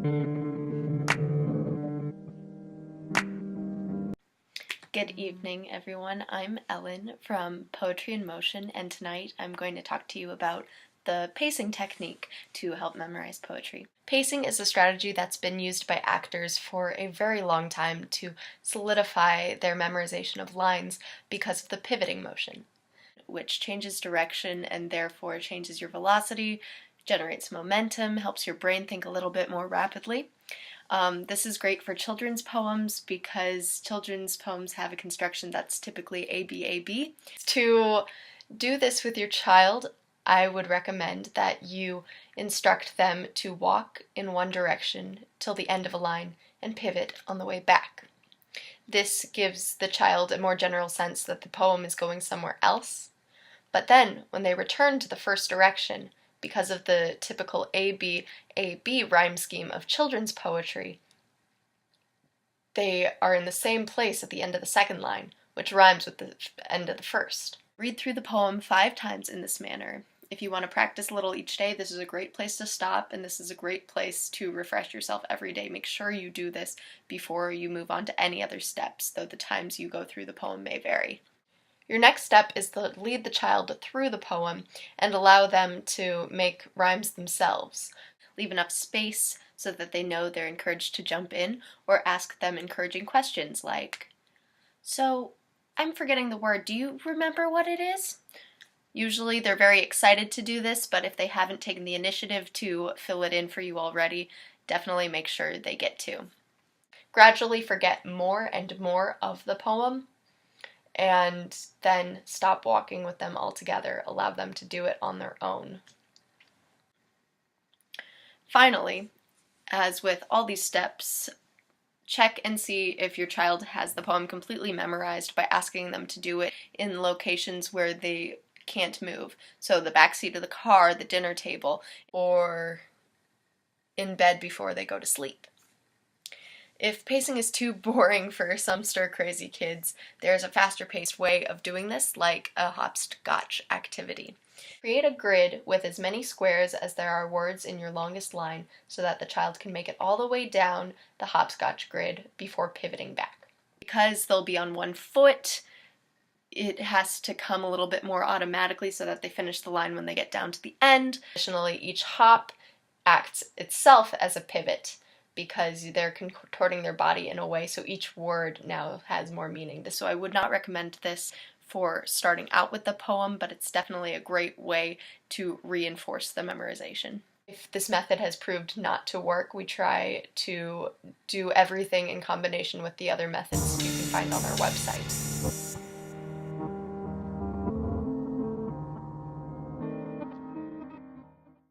Good evening, everyone. I'm Ellen from Poetry in Motion, and tonight I'm going to talk to you about the pacing technique to help memorize poetry. Pacing is a strategy that's been used by actors for a very long time to solidify their memorization of lines because of the pivoting motion, which changes direction and therefore changes your velocity, generates momentum, helps your brain think a little bit more rapidly. This is great for children's poems because children's poems have a construction that's typically ABAB. To do this with your child, I would recommend that you instruct them to walk in one direction till the end of a line and pivot on the way back. This gives the child a more general sense that the poem is going somewhere else, but then when they return to the first direction, because of the typical A-B rhyme scheme of children's poetry, they are in the same place at the end of the second line, which rhymes with the end of the first. Read through the poem 5 times in this manner. If you want to practice a little each day, this is a great place to stop, and this is a great place to refresh yourself every day. Make sure you do this before you move on to any other steps, though the times you go through the poem may vary. Your next step is to lead the child through the poem and allow them to make rhymes themselves. Leave enough space so that they know they're encouraged to jump in, or ask them encouraging questions like, "So, I'm forgetting the word. Do you remember what it is?" Usually they're very excited to do this, but if they haven't taken the initiative to fill it in for you already, definitely make sure they get to. Gradually forget more and more of the poem, and then stop walking with them altogether. Allow them to do it on their own. Finally, as with all these steps, check and see if your child has the poem completely memorized by asking them to do it in locations where they can't move. So the backseat of the car, the dinner table, or in bed before they go to sleep. If pacing is too boring for some stir-crazy kids, there's a faster-paced way of doing this, like a hopscotch activity. Create a grid with as many squares as there are words in your longest line so that the child can make it all the way down the hopscotch grid before pivoting back. Because they'll be on one foot, it has to come a little bit more automatically so that they finish the line when they get down to the end. Additionally, each hop acts itself as a pivot, because they're contorting their body in a way so each word now has more meaning. So I would not recommend this for starting out with the poem, but it's definitely a great way to reinforce the memorization. If this method has proved not to work, we try to do everything in combination with the other methods you can find on our website.